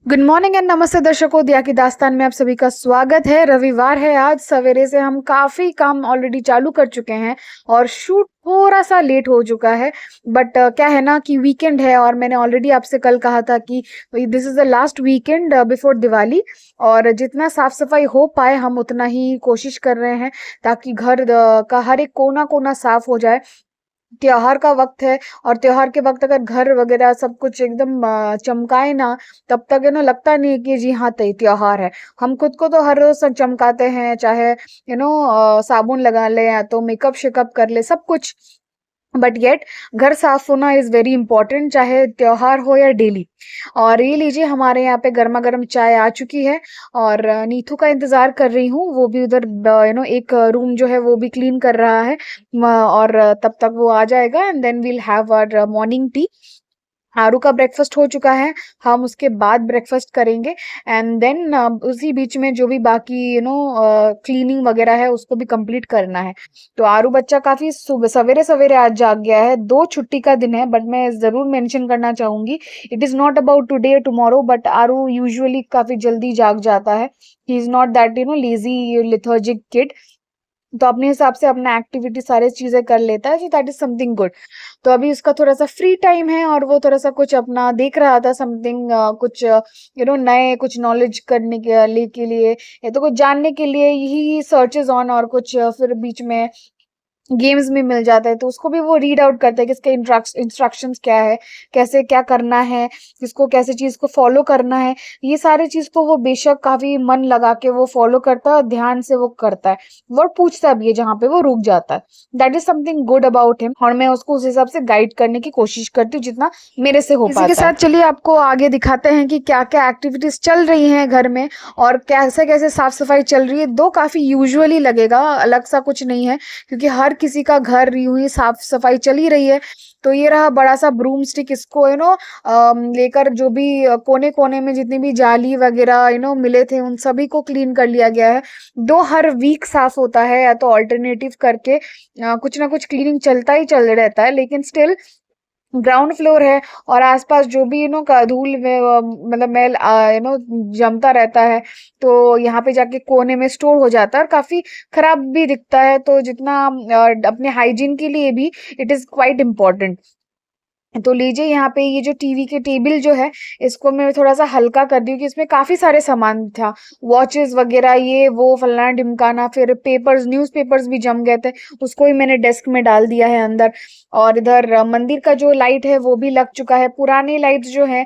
Good morning and नमस्ते दर्शकों, दिया की दास्तान में आप सभी का स्वागत है। रविवार है आज, सवेरे से हम काफी काम ऑलरेडी चालू कर चुके हैं और शूट थोड़ा सा लेट हो चुका है। बट क्या है ना कि वीकेंड है और मैंने ऑलरेडी आपसे कल कहा था कि this is the last weekend before Diwali, और जितना साफ सफाई हो पाए हम उतना ही कोशिश कर रहे हैं ताकि घर का हर एक कोना कोना साफ हो जाए। त्योहार का वक्त है और त्योहार के वक्त अगर घर वगैरह सब कुछ एकदम चमकाए ना, तब तक लगता नहीं है कि जी हाँ त्योहार है। हम खुद को तो हर रोज चमकाते हैं, चाहे साबुन लगा ले या तो मेकअप शेकअप कर ले, सब कुछ। बट येट घर साफ होना इज वेरी इंपॉर्टेंट, चाहे त्योहार हो या डेली। और ये लीजिए, हमारे यहाँ पे गर्मा गर्म चाय आ चुकी है और नीतू का इंतजार कर रही हूँ। वो भी उधर एक रूम जो है वो भी क्लीन कर रहा है। और तब तक वो आ जाएगा and then we'll have our morning tea. Aaru का ब्रेकफास्ट हो चुका है, हम उसके बाद ब्रेकफास्ट करेंगे एंड देन उसी बीच में जो भी बाकी क्लीनिंग वगैरह है उसको भी कंप्लीट करना है। तो आरू बच्चा काफी सुबह सवेरे सवेरे आज जाग गया है। दो छुट्टी का दिन है, बट मैं जरूर मेंशन करना चाहूंगी, it is not about today tomorrow, but Aaru usually काफी जल्दी जाग जाता है। He is not that lazy lethargic kid, तो अपने हिसाब से अपना एक्टिविटी सारी चीजें कर लेता है, तो दैट इज समथिंग गुड। तो अभी उसका थोड़ा सा फ्री टाइम है और वो थोड़ा सा कुछ अपना देख रहा था, समथिंग कुछ नए कुछ नॉलेज करने के लिए या तो कुछ जानने के लिए ही सर्चेज ऑन, और कुछ फिर बीच में गेम्स में मिल जाता है तो उसको भी वो रीड आउट करता है कि इसके इंस्ट्रक्शंस क्या है, कैसे क्या करना है, किसको कैसे चीज को फॉलो करना है। ये सारे चीज को वो बेशक काफी मन लगा के वो फॉलो करता है और ध्यान से वो करता है। वो पूछता भी है जहाँ पे वो रुक जाता है। That is something good about him, और मैं उसको उस हिसाब से गाइड करने की कोशिश करती हूँ जितना मेरे से हो पाता है। इसी के साथ चलिए आपको आगे दिखाते हैं कि क्या क्या एक्टिविटीज चल रही हैं घर में और कैसे कैसे साफ सफाई चल रही है। दो काफी यूजुअली लगेगा, अलग सा कुछ नहीं है, क्योंकि हर किसी का घर यूं ही साफ सफाई चल ही रही है। तो ये रहा बड़ा सा ब्रूम स्टिक, इसको लेकर जो भी कोने कोने में जितनी भी जाली वगैरह मिले थे उन सभी को क्लीन कर लिया गया है। दो हर वीक साफ होता है, या तो ऑल्टरनेटिव करके कुछ ना कुछ क्लीनिंग चलता ही चल रहता है, लेकिन स्टिल ग्राउंड फ्लोर है और आसपास जो भी का धूल में मतलब मैल जमता रहता है, तो यहाँ पे जाके कोने में स्टोर हो जाता है और काफी खराब भी दिखता है। तो जितना अपने हाइजीन के लिए भी इट इज क्वाइट इम्पोर्टेंट। तो लीजिए, यहाँ पे ये जो टीवी के टेबल जो है, इसको मैं थोड़ा सा हल्का कर दी हूँ कि इसमें काफी सारे सामान था, वॉचेस वगैरह ये वो फलाना ढिमकाना, फिर पेपर्स न्यूज़पेपर्स भी जम गए थे, उसको भी मैंने डेस्क में डाल दिया है अंदर। और इधर मंदिर का जो लाइट है वो भी लग चुका है। पुराने लाइट्स जो है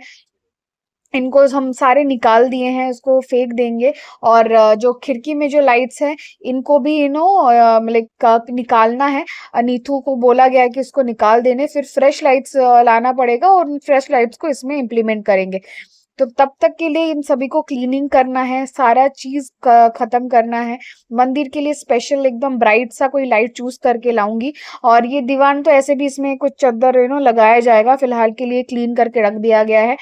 इनको हम सारे निकाल दिए हैं, इसको फेंक देंगे। और जो खिड़की में जो लाइट्स हैं इनको भी मतलब निकालना है। नीतू को बोला गया है कि इसको निकाल देने, फिर फ्रेश लाइट्स लाना पड़ेगा और उन फ्रेश लाइट्स को इसमें इम्प्लीमेंट करेंगे। तो तब तक के लिए इन सभी को क्लीनिंग करना है, सारा चीज खत्म करना है। मंदिर के लिए स्पेशल एकदम ब्राइट सा कोई लाइट चूज करके लाऊंगी। और ये दीवान तो ऐसे भी इसमें कुछ चादर लगाया जाएगा, फिलहाल के लिए क्लीन करके रख दिया गया है।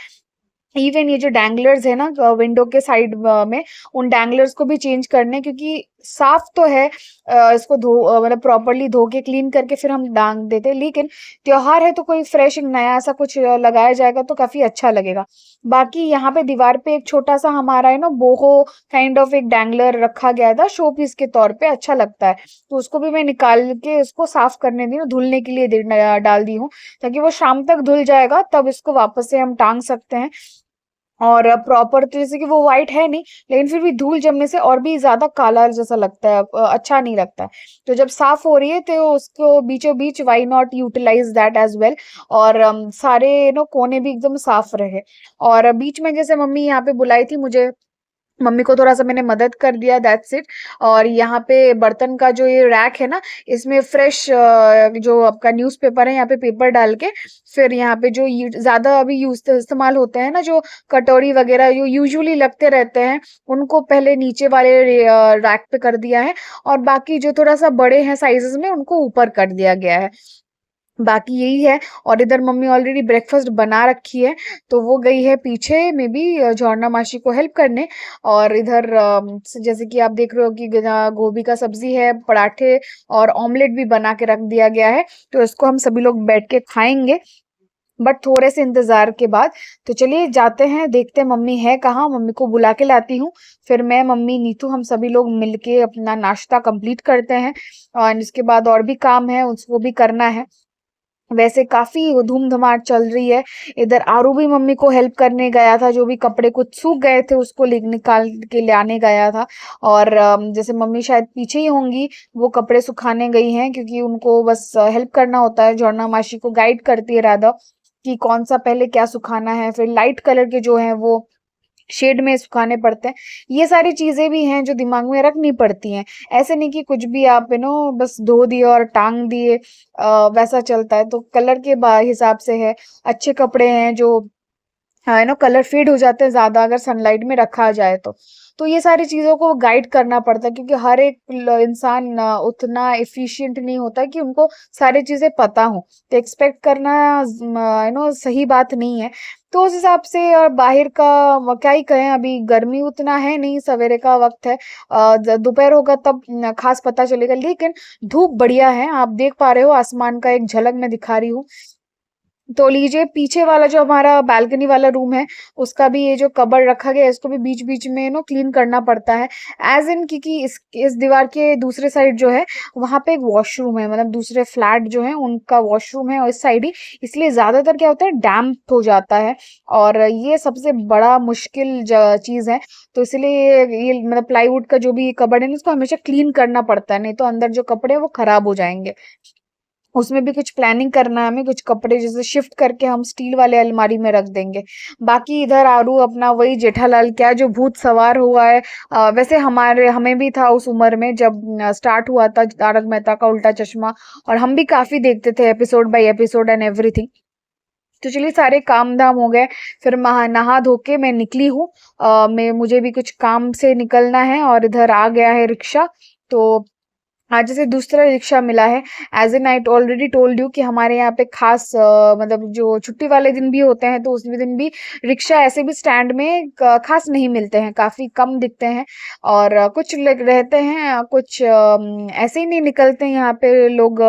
इवन ये जो डैंगलर्स है ना विंडो के साइड में, उन डैंगलर्स को भी चेंज करने, क्योंकि साफ तो है, इसको धो मतलब प्रॉपरली धो के क्लीन करके फिर हम डांग देते, लेकिन त्योहार है तो कोई फ्रेश नया सा कुछ लगाया जाएगा तो काफी अच्छा लगेगा। बाकी यहाँ पे दीवार पे एक छोटा सा हमारा बोहो काइंड ऑफ एक डैंगलर रखा गया था शो पीस के तौर पे, अच्छा लगता है। तो उसको भी मैं निकाल के उसको साफ करने दी हूँ, धुलने के लिए डाल दी हूँ, ताकि वो शाम तक धुल जाएगा, तब इसको वापस से हम टांग सकते हैं। और प्रॉपर तो जैसे कि वो वाइट है नहीं, लेकिन फिर भी धूल जमने से और भी ज्यादा काला जैसा लगता है, अच्छा नहीं लगता है। तो जब साफ हो रही है तो उसको बीचों बीच why not utilize that as well. और सारे कोने भी एकदम साफ रहे। और बीच में जैसे मम्मी यहाँ पे बुलाई थी मुझे, मम्मी को थोड़ा सा मैंने मदद कर दिया, दैट्स इट। और यहाँ पे बर्तन का जो ये रैक है ना, इसमें फ्रेश जो आपका न्यूज़पेपर है यहाँ पे पेपर डाल के, फिर यहाँ पे जो ज्यादा अभी इस्तेमाल होते हैं ना, जो कटोरी वगैरह जो यूजुअली लगते रहते हैं, उनको पहले नीचे वाले रैक पे कर दिया है, और बाकी जो थोड़ा सा बड़े हैं साइजेस में उनको ऊपर कर दिया गया है। बाकी यही है। और इधर मम्मी ऑलरेडी ब्रेकफास्ट बना रखी है, तो वो गई है पीछे में भी झॉर्ना मासी को हेल्प करने। और इधर जैसे कि आप देख रहे हो कि गोभी का सब्जी है, पराठे और ऑमलेट भी बना के रख दिया गया है, तो इसको हम सभी लोग बैठ के खाएंगे। बट थोड़े से इंतजार के बाद तो चलिए जाते हैं, देखते हैं मम्मी है कहाँ, मम्मी को बुला के लाती हूँ। फिर मैं, मम्मी, नीतू, हम सभी लोग मिलके अपना नाश्ता कंप्लीट करते हैं और इसके बाद और भी काम है उसको भी करना है। वैसे काफी धूम धमाट चल रही है इधर। आरू भी मम्मी को हेल्प करने गया था, जो भी कपड़े कुछ सूख गए थे उसको निकाल के लाने गया था। और जैसे मम्मी शायद पीछे ही होंगी, वो कपड़े सुखाने गई हैं क्योंकि उनको बस हेल्प करना होता है। झरना मासी को गाइड करती है राधा कि कौन सा पहले क्या सुखाना है, फिर लाइट कलर के जो है वो शेड में सुखाने पड़ते हैं। ये सारी चीजें भी हैं जो दिमाग में रखनी पड़ती हैं। ऐसे नहीं कि कुछ भी आप बस धो दिए और टांग दिए, वैसा चलता है। तो कलर के हिसाब से है। अच्छे कपड़े हैं जो हाँ कलर फेड हो जाते हैं ज्यादा अगर सनलाइट में रखा जाए तो ये सारी चीजों को गाइड करना पड़ता है क्योंकि हर एक इंसान उतना एफिशिएंट नहीं होता कि उनको सारी चीजें पता हो। तो एक्सपेक्ट करना सही बात नहीं है। तो उस हिसाब से और बाहर का क्या ही कहें, अभी गर्मी उतना है नहीं, सवेरे का वक्त है। दोपहर होगा तब खास पता चलेगा, लेकिन धूप बढ़िया है। आप देख पा रहे हो आसमान का एक झलक मैं दिखा रही हूँ। तो लीजिए पीछे वाला जो हमारा बालकनी वाला रूम है, उसका भी ये जो कबर्ड रखा गया है इसको भी बीच बीच में क्लीन करना पड़ता है। एज इन क्योंकि इस दीवार के दूसरे साइड जो है वहां पे एक वॉशरूम है, मतलब दूसरे फ्लैट जो है उनका वॉशरूम है और इस साइड ही, इसलिए ज्यादातर क्या होता है डैम्प हो जाता है। और ये सबसे बड़ा मुश्किल चीज है। तो इसलिए ये मतलब प्लाईवुड का जो भी कबर्ड है इसको हमेशा क्लीन करना पड़ता है, नहीं तो अंदर जो कपड़े हैं वो खराब हो जाएंगे। उसमें भी कुछ प्लानिंग करना है हमें, कुछ कपड़े जैसे शिफ्ट करके हम स्टील वाले अलमारी में रख देंगे। बाकी इधर आरू अपना वही जेठालाल क्या जो भूत सवार हुआ है। वैसे हमें भी था उस उम्र में जब स्टार्ट हुआ था तारक मेहता का उल्टा चश्मा, और हम भी काफी देखते थे episode by episode and everything. तो चलिए सारे काम धाम हो गए। फिर नहा धो के मैं निकली हूँ। मैं मुझे भी कुछ काम से निकलना है और इधर आ गया है रिक्शा। तो आज से दूसरा रिक्शा मिला है। As a night already told you कि हमारे यहाँ पे खास मतलब जो छुट्टी वाले दिन भी होते हैं तो उस दिन भी रिक्शा ऐसे भी स्टैंड में खास नहीं मिलते हैं, काफी कम दिखते हैं। और कुछ लोग रहते हैं, कुछ ऐसे ही नहीं निकलते हैं यहाँ पे लोग।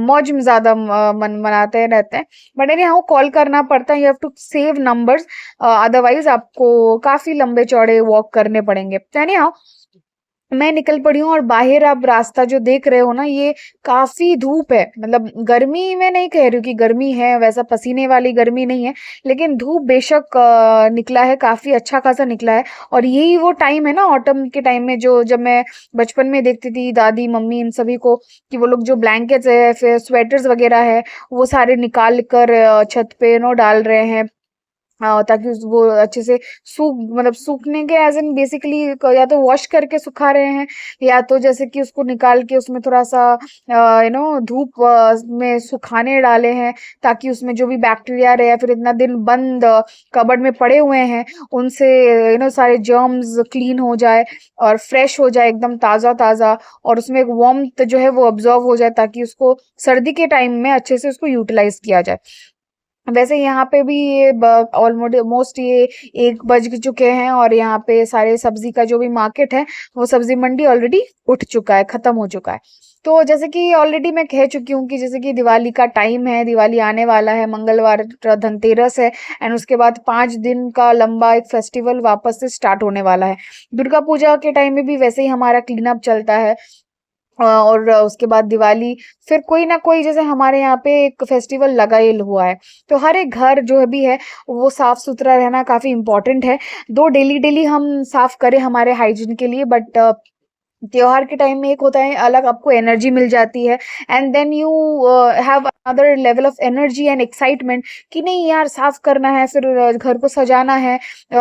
मौज में ज्यादा मन मनाते रहते हैं। बट एनी हाउ कॉल करना पड़ता है, you have to save numbers, otherwise आपको काफी लंबे चौड़े वॉक करने पड़ेंगे। एनी हाउ मैं निकल पड़ी हूँ और बाहर आप रास्ता जो देख रहे हो ना, ये काफी धूप है। मतलब गर्मी मैं नहीं कह रही हूँ कि गर्मी है, वैसा पसीने वाली गर्मी नहीं है, लेकिन धूप बेशक निकला है, काफी अच्छा खासा निकला है। और यही वो टाइम है ना ऑटम के टाइम में, जो जब मैं बचपन में देखती थी दादी मम्मी इन सभी को, कि वो लोग जो ब्लैंकेट्स है फिर स्वेटर्स वगैरह है वो सारे निकाल कर छत पे डाल रहे हैं। हाँ, ताकि वो अच्छे से मतलब सूखने के एज इन बेसिकली या तो वॉश करके सुखा रहे हैं, या तो जैसे कि उसको निकाल के उसमें थोड़ा सा धूप में सुखाने डाले हैं, ताकि उसमें जो भी बैक्टीरिया रहे या फिर इतना दिन बंद कबर्ड में पड़े हुए हैं उनसे सारे जर्म्स क्लीन हो जाए और फ्रेश हो जाए एकदम ताज़ा ताज़ा, और उसमें एक वार्मथ जो है वो ऑब्जॉर्व हो जाए ताकि उसको सर्दी के टाइम में अच्छे से उसको यूटिलाइज किया जाए। वैसे यहाँ पे भी ये ऑलमोस्ट ये 1 बज चुके हैं और यहाँ पे सारे सब्जी का जो भी मार्केट है वो सब्जी मंडी ऑलरेडी उठ चुका है, खत्म हो चुका है। तो जैसे कि ऑलरेडी मैं कह चुकी हूँ कि जैसे कि दिवाली का टाइम है, दिवाली आने वाला है, मंगलवार धनतेरस है, एंड उसके बाद 5 दिन का लंबा एक फेस्टिवल वापस से स्टार्ट होने वाला है। दुर्गा पूजा के टाइम में भी वैसे ही हमारा क्लीन अप चलता है। और उसके बाद दिवाली, फिर कोई ना कोई जैसे हमारे यहाँ पे एक फेस्टिवल लगा ही हुआ है। तो हर एक घर जो भी है वो साफ सुथरा रहना काफी इम्पोर्टेंट है। दो डेली डेली हम साफ करें हमारे हाइजीन के लिए, बट त्योहार के टाइम में एक होता है अलग, आपको एनर्जी मिल जाती है, and then you have another level of energy and excitement कि नहीं यार साफ करना है, फिर घर को सजाना है।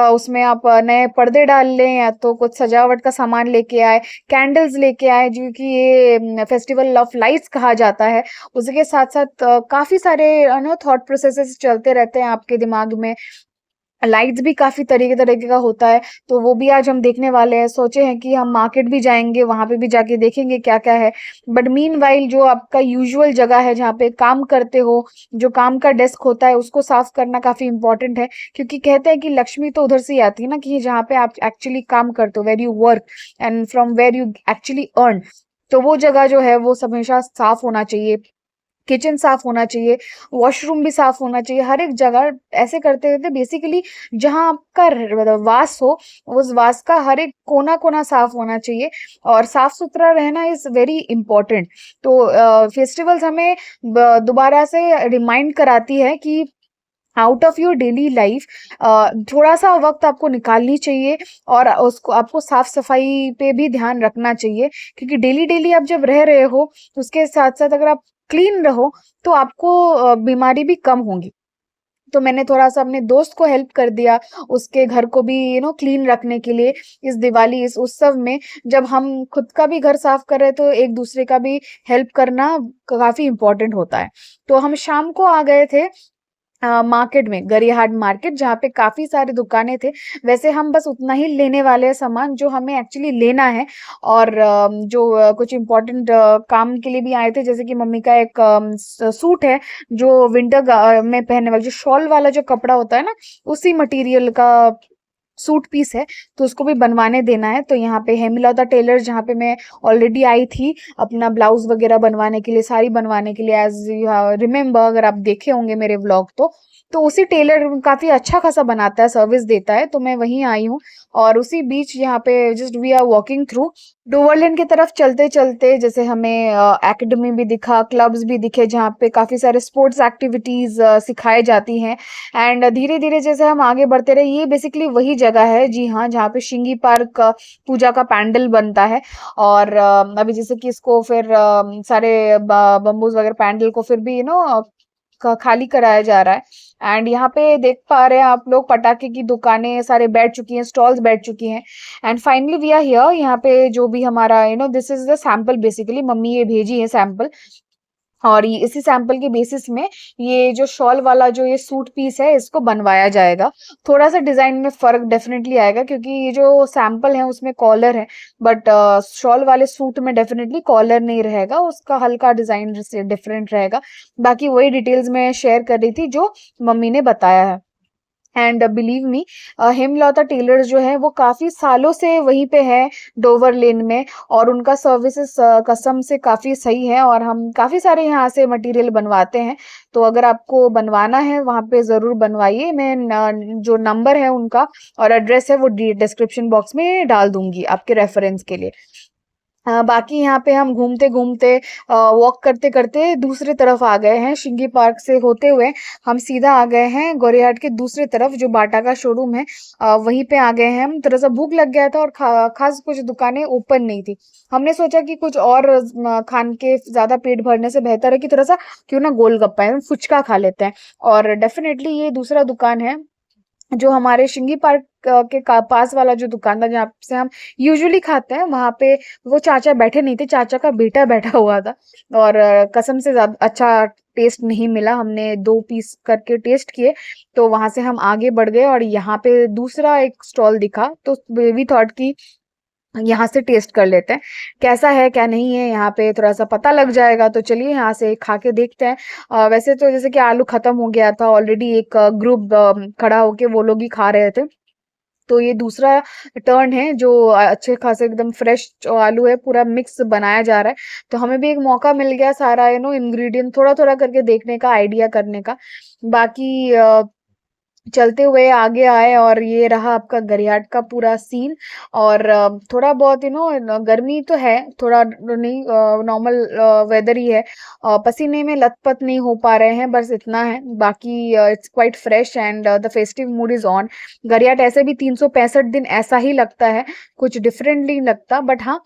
उसमें आप नए पर्दे डाल लें या तो कुछ सजावट का सामान लेके आए, कैंडल्स लेके आए, जो कि ये फेस्टिवल ऑफ लाइट्स कहा जाता है। उसके साथ साथ काफी सारे थॉट प्रोसेसेस चलते रहते हैं आपके दिमाग में। लाइट्स भी काफी तरीके तरीके का होता है, तो वो भी आज हम देखने वाले हैं। सोचे हैं कि हम मार्केट भी जाएंगे, वहां पे भी जाके देखेंगे क्या क्या है। बट मीन वाइल जो आपका यूजुअल जगह है जहाँ पे काम करते हो, जो काम का डेस्क होता है उसको साफ करना काफी इंपॉर्टेंट है, क्योंकि कहते हैं कि लक्ष्मी तो उधर से ही आती है ना, कि जहाँ पे आप एक्चुअली काम करते हो, where you work and from where you actually earn. तो वो जगह जो है वो हमेशा साफ होना चाहिए। किचन साफ होना चाहिए, वॉशरूम भी साफ होना चाहिए, हर एक जगह ऐसे करते-करते बेसिकली जहाँ आपका मतलब वास हो, उस वास का हर एक कोना-कोना साफ होना चाहिए और साफ-सुथरा रहना इज़ वेरी इम्पोर्टेंट। तो फेस्टिवल्स हमें ब दोबारा से रिमाइंड कराती है कि out of your daily life थोड़ा-सा वक़्त आपको निकालनी चाहिए और उसको आपको साफ-सफाई पे भी ध्यान रखना चाहिए क्योंकि डेली-डेली आप जब रह रहे हो, उसके साथ-साथ अगर आप क्लीन रहो, तो आपको बीमारी भी कम होंगी। तो मैंने थोड़ा-सा अपने दोस्त को हेल्प कर दिया, उसके घर को भी क्लीन रखने के लिए इस दिवाली, इस उत्सव में जब हम खुद का भी घर साफ कर रहे हैं, तो एक-दूसरे का भी हेल्प करना काफ़ी इम्पोर्टेंट होता है। तो हम शाम को आ गए थे मार्केट में, गरियाहाट मार्केट जहाँ पे काफ़ी सारी दुकानें थे। वैसे हम बस उतना ही लेने वाले हैं सामान जो हमें एक्चुअली लेना है और जो कुछ इम्पोर्टेंट काम के लिए भी आए थे जैसे कि मम्मी का एक सूट है जो विंटर में पहनने वाला जो शॉल वाला जो कपड़ा होता है ना, उसी मटेरियल का सूट पीस है, तो उसको भी बनवाने देना है। तो यहाँ पे हेमलता टेलर्स जहाँ पे मैं ऑलरेडी आई थी अपना ब्लाउज़ वगैरह बनवाने के लिए, साड़ी बनवाने के लिए एज़ यू रिमेंबर अगर आप देखे होंगे मेरे व्लॉग तो उसी टेलर काफ़ी अच्छा खासा बनाता है, सर्विस देता है, तो मैं वहीं आई हूँ और उसी बीच यहाँ पे just we are walking through Dover Lane की तरफ चलते-चलते जैसे हमें एकेडमी भी दिखा, क्लब्स भी दिखे जहाँ पे काफ़ी सारे स्पोर्ट्स एक्टिविटीज़ सिखाई जाती हैं एंड धीरे-धीरे जैसे हम आगे बढ़ते रहे ये बेसिकली वही जगह है जी हाँ, जहाँ पे शिंगी पार्क पूजा का पैंडल बनता है और अभी जैसे कि इसको फिर सारे बम्बूज़ वगैरह पैंडल को फिर भी खाली कराया जा रहा है एंड यहाँ पे देख पा रहे हैं आप लोग पटाखे की दुकानें सारे बैठ चुकी हैं, स्टॉल्स बैठ चुकी हैं and finally we are here यहाँ पे जो भी हमारा this is the sample basically mummy ये भेजी है सैंपल और ये इसी सैंपल के बेसिस में ये जो शॉल वाला जो ये सूट पीस है इसको बनवाया जाएगा। थोड़ा-सा डिज़ाइन में फ़र्क डेफ़िनेटली आएगा क्योंकि ये जो सैंपल है उसमें कॉलर है बट शॉल वाले सूट में डेफ़िनेटली कॉलर नहीं रहेगा, उसका हल्का डिज़ाइन से डिफ़रेंट रहेगा। बाकी वही डिटेल्स मैं शेयर कर रही थी जो मम्मी ने बताया है। And believe me Hemlata tailors जो है वो काफ़ी सालों से वहीं पे है डोवर लेन में और उनका सर्विसेज कसम से काफ़ी सही है और हम काफ़ी सारे यहाँ से मटेरियल बनवाते हैं तो अगर आपको बनवाना है वहाँ पे ज़रूर बनवाइए मैं जो नंबर है उनका और एड्रेस है वो डिस्क्रिप्शन बॉक्स में डाल दूंगी आपके रेफरेंस के लिए बाकी यहाँ पे हम घूमते-घूमते वॉक करते-करते दूसरी तरफ आ गए हैं शिंगी पार्क से होते हुए हम सीधा आ गए हैं गोरेहाट के दूसरी तरफ जो बाटा का शोरूम है वहीं पे आ गए हैं हम थोड़ा-सा भूख लग गया था और खास कुछ दुकानें ओपन नहीं थी। हमने सोचा कि कुछ और खान के ज़्यादा पेट भरने से बेहतर है कि थोड़ा-सा क्यों ना गोलगप्पा है फुचका खा लेते हैं और डेफ़िनेटली ये दूसरा दुकान है जो हमारे शिंगी पार्क के पास वाला जो दुकान था जहाँ से हम यूजुअली खाते हैं वहाँ पे वो चाचा बैठे नहीं थे चाचा का बेटा बैठा हुआ था और कसम से ज्यादा अच्छा टेस्ट नहीं मिला हमने 2 पीस करके टेस्ट किए तो वहां से हम आगे बढ़ गए और यहाँ पे दूसरा एक स्टॉल दिखा तो वी थॉट कि यहाँ से टेस्ट कर लेते हैं कैसा है क्या नहीं है यहाँ पे थोड़ा सा पता लग जाएगा तो चलिए यहाँ से खा के देखते हैं वैसे तो जैसे कि आलू खत्म हो गया था ऑलरेडी एक ग्रुप खड़ा होके वो लोग ही खा रहे थे तो ये दूसरा टर्न है जो अच्छे खासे एकदम फ्रेश जो आलू है पूरा मिक्स बनाया जा रहा है तो हमें भी एक मौका मिल गया सारा इंग्रेडिएंट थोड़ा थोड़ा करके देखने का आइडिया करने का बाकी चलते हुए आगे आए और ये रहा आपका गरियाट का पूरा सीन और थोड़ा बहुत गर्मी तो है थोड़ा नहीं नॉर्मल वेदर ही है पसीने में लथपथ नहीं हो पा रहे हैं बस इतना है बाकी it's quite fresh and the festive mood is on Gariahat ऐसे भी 365 दिन ऐसा ही लगता है कुछ डिफरेंट नहीं लगता बट हाँ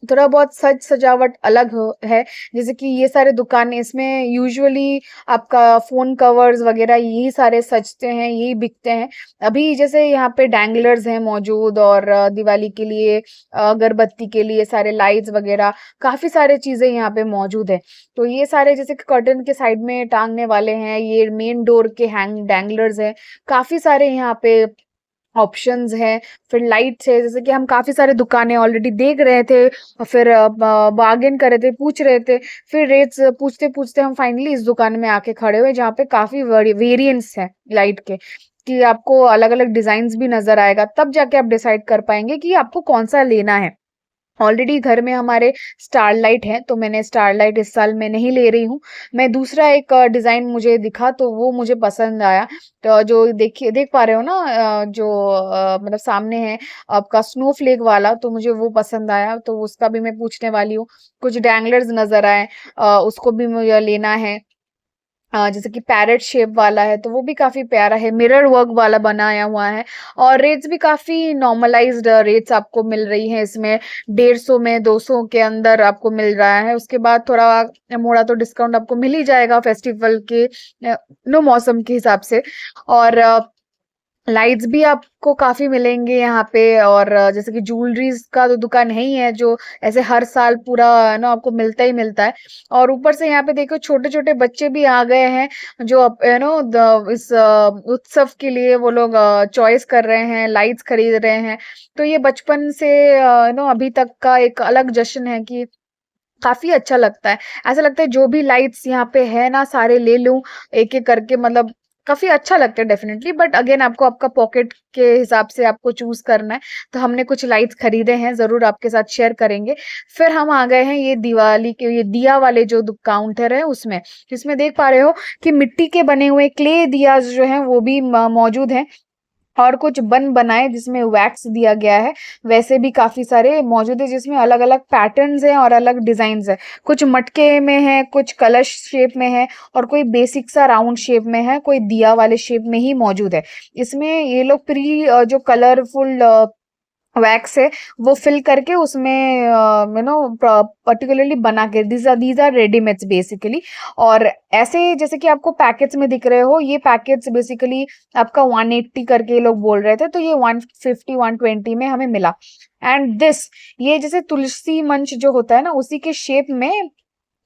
थोड़ा बहुत सज सजावट अलग है जैसे कि ये सारे दुकानें इसमें यूजुअली आपका फोन कवर्स वगैरह यही सारे सजते हैं यही बिकते हैं अभी जैसे यहाँ पे डैंगलर्स हैं मौजूद और दिवाली के लिए अगरबत्ती के लिए सारे लाइट्स वगैरह काफी सारे चीजें यहाँ पे मौजूद है तो ये सारे जैसे कर्टन के साइड में टांगने वाले हैं ये मेन डोर के हैंग डैंगलर्स हैं काफी सारे यहाँ पे ऑप्शंस हैं फिर लाइट्स है जैसे कि हम काफी सारे दुकानें ऑलरेडी देख रहे थे और फिर बार्गेन कर रहे थे पूछ रहे थे फिर रेट्स पूछते पूछते हम फाइनली इस दुकान में आके खड़े हुए जहाँ पे काफी वेरिएंट्स हैं लाइट के कि आपको अलग अलग डिजाइन भी नजर आएगा तब जाके आप डिसाइड कर पाएंगे कि आपको कौन सा लेना है ऑलरेडी घर में हमारे स्टारलाइट है, तो मैंने स्टारलाइट इस साल में नहीं ले रही हूँ। मैं दूसरा एक डिज़ाइन मुझे दिखा तो वो मुझे पसंद आया। तो जो देखिए देख पा रहे हो ना, जो मतलब सामने है आपका स्नोफ्लेक वाला, तो मुझे वो पसंद आया, तो उसका भी मैं पूछने वाली हूँ। कुछ डैंगलर्स नज़र आए, उसको भी मुझे लेना है। जैसे कि पैरेट शेप वाला है, तो वो भी काफ़ी प्यारा है, मिरर वर्क वाला बनाया हुआ है। और रेट्स भी काफ़ी नॉर्मलाइज्ड रेट्स आपको मिल रही हैं इसमें। 150 में 200 के अंदर आपको मिल रहा है। उसके बाद थोड़ा मोड़ा तो डिस्काउंट आपको मिल ही जाएगा फेस्टिवल के नो मौसम के हिसाब से। और लाइट्स भी आपको काफ़ी मिलेंगे यहाँ पे। और जैसे कि ज्वेलरीज का तो दुकान है ही है, जो ऐसे हर साल पूरा है ना आपको मिलता ही मिलता है। और ऊपर से यहाँ पे देखो छोटे छोटे बच्चे भी आ गए हैं, जो यू नो इस उत्सव के लिए वो लोग चॉइस कर रहे हैं, लाइट्स खरीद रहे हैं। तो ये बचपन से अभी तक का एक अलग जश्न है कि काफ़ी अच्छा लगता है। ऐसा लगता है जो भी लाइट्स यहाँ पे है ना सारे ले लूँ एक-एक करके, मतलब काफ़ी अच्छा लगता है डेफ़िनेटली। बट अगेन आपको आपका पॉकेट के हिसाब से आपको चूज़ करना है। तो हमने कुछ लाइट्स खरीदे हैं, ज़रूर आपके साथ शेयर करेंगे। फिर हम आ गए हैं ये दिवाली के ये दिया वाले जो काउंटर है उसमें, जिसमें देख पा रहे हो कि मिट्टी के बने हुए क्ले दियाज़ जो हैं वो भी म मौजूद हैं। और कुछ बनाए जिसमें वैक्स दिया गया है, वैसे भी काफ़ी सारे मौजूद है, जिसमें अलग-अलग पैटर्न्स हैं और अलग डिज़ाइन्स हैं। कुछ मटके में है, कुछ कलश शेप में है, और कोई बेसिक सा राउंड शेप में है, कोई दिया वाले शेप में ही मौजूद है। इसमें ये लोग जो कलरफुल वैक्स है वो फिल करके उसमें पर्टिकुलरली बना के दीज आर रेडीमेड्स बेसिकली। और ऐसे जैसे कि आपको पैकेट्स में दिख रहे हो, ये पैकेट्स बेसिकली आपका 180 करके ये लोग बोल रहे थे, तो ये 150 120 में हमें मिला। एंड दिस ये जैसे तुलसी मंच जो होता है ना उसी के शेप में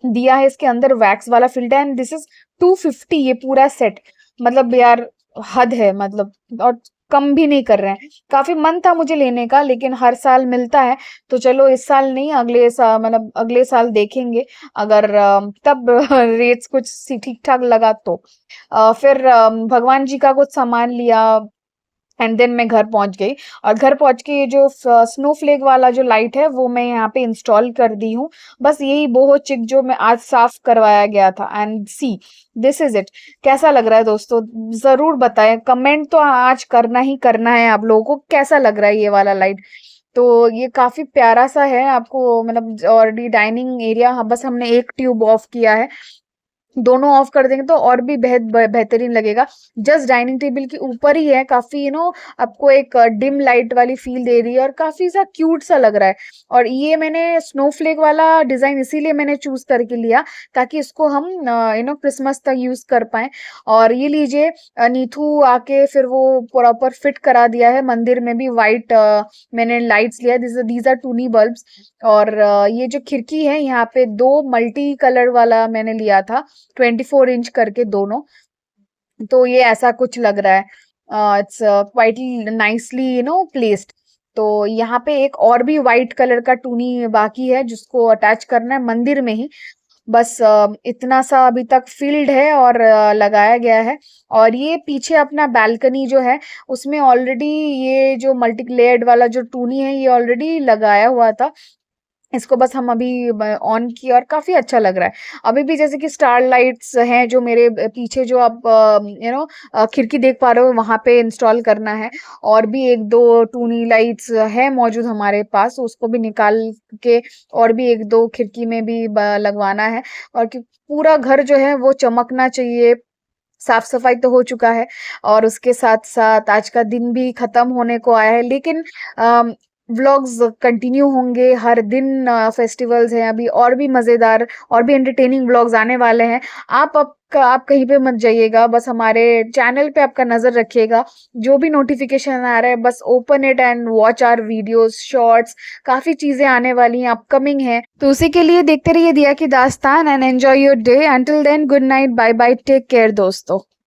दिया है, इसके अंदर वैक्स वाला फिल्ड है। एंड दिस इज 250 ये पूरा सेट। मतलब यार हद है मतलब। और कम भी नहीं कर रहे हैं। काफी मन था मुझे लेने का, लेकिन हर साल मिलता है, तो चलो इस साल नहीं अगले साल, मतलब अगले साल देखेंगे अगर तब रेट्स कुछ ठीक ठाक लगा तो। फिर भगवान जी का कुछ सामान लिया, एंड देन मैं घर पहुंच गई। और घर पहुंच के ये जो स्नोफ्लेक वाला जो लाइट है वो मैं यहाँ पे इंस्टॉल कर दी हूँ। बस यही बोहो चिक जो मैं आज साफ करवाया गया था। And see this is it. कैसा लग रहा है दोस्तों, जरूर बताएं। कमेंट तो आज करना ही करना है आप लोगों को, कैसा लग रहा है ये वाला लाइट। तो ये काफी प्यारा सा है आपको, मतलब ऑलरेडी डाइनिंग एरिया, हाँ बस हमने एक ट्यूब ऑफ किया है, दोनों ऑफ कर देंगे तो और भी बेहतरीन लगेगा। जस्ट डाइनिंग टेबल के ऊपर ही है, काफी आपको एक डिम लाइट वाली फील दे रही है, और काफी सा क्यूट सा लग रहा है। और ये मैंने स्नोफ्लेक वाला डिजाइन इसीलिए मैंने चूज करके लिया, ताकि इसको हम क्रिसमस तक यूज कर पाए। और ये लीजिए, नीथू आके फिर वो प्रॉपर फिट करा दिया है मंदिर में भी। वाइट मैंने लाइट्स लिया, दीज आर टूनी बल्ब्स। और ये जो खिड़की है यहाँ पे दो मल्टी कलर वाला मैंने लिया था, 24 इंच करके दोनों। तो ये ऐसा कुछ लग रहा है। It's quite nicely placed. तो यहाँ पे एक और भी वाइट कलर का टूनी बाकी है, जिसको अटैच करना है मंदिर में ही। बस इतना सा अभी तक फील्ड है और लगाया गया है। और ये पीछे अपना बालकनी जो है उसमें ऑलरेडी ये जो मल्टी लेयर्ड वाला जो टूनी है ये ऑलरेडी लगाया हुआ था। इसको बस हम अभी ऑन किया और काफी अच्छा लग रहा है। अभी भी जैसे कि स्टार लाइट्स हैं जो मेरे पीछे, जो आप खिड़की देख पा रहे हो वहां पे इंस्टॉल करना है। और भी एक दो टूनी लाइट्स है मौजूद हमारे पास, उसको भी निकाल के और भी एक दो खिड़की में भी लगवाना है। और पूरा घर जो है वो चमकना चाहिए। साफ सफाई तो हो चुका है, और उसके साथ साथ आज का दिन भी खत्म होने को आया है, लेकिन व्लॉग्स कंटिन्यू होंगे हर दिन। फेस्टिवल्स हैं अभी, और भी मज़ेदार और भी एंटरटेनिंग व्लॉग्स आने वाले हैं। आप कहीं पे मत जाइएगा, बस हमारे चैनल पे आपका नज़र रखिएगा। जो भी नोटिफिकेशन आ रहा है बस open it and watch our videos, shorts. काफ़ी चीज़ें आने वाली हैं, अपकमिंग हैं, तो उसी के लिए देखते रहिए दिया की दास्तान and enjoy your day. Until then good night, bye bye, take care दोस्तों।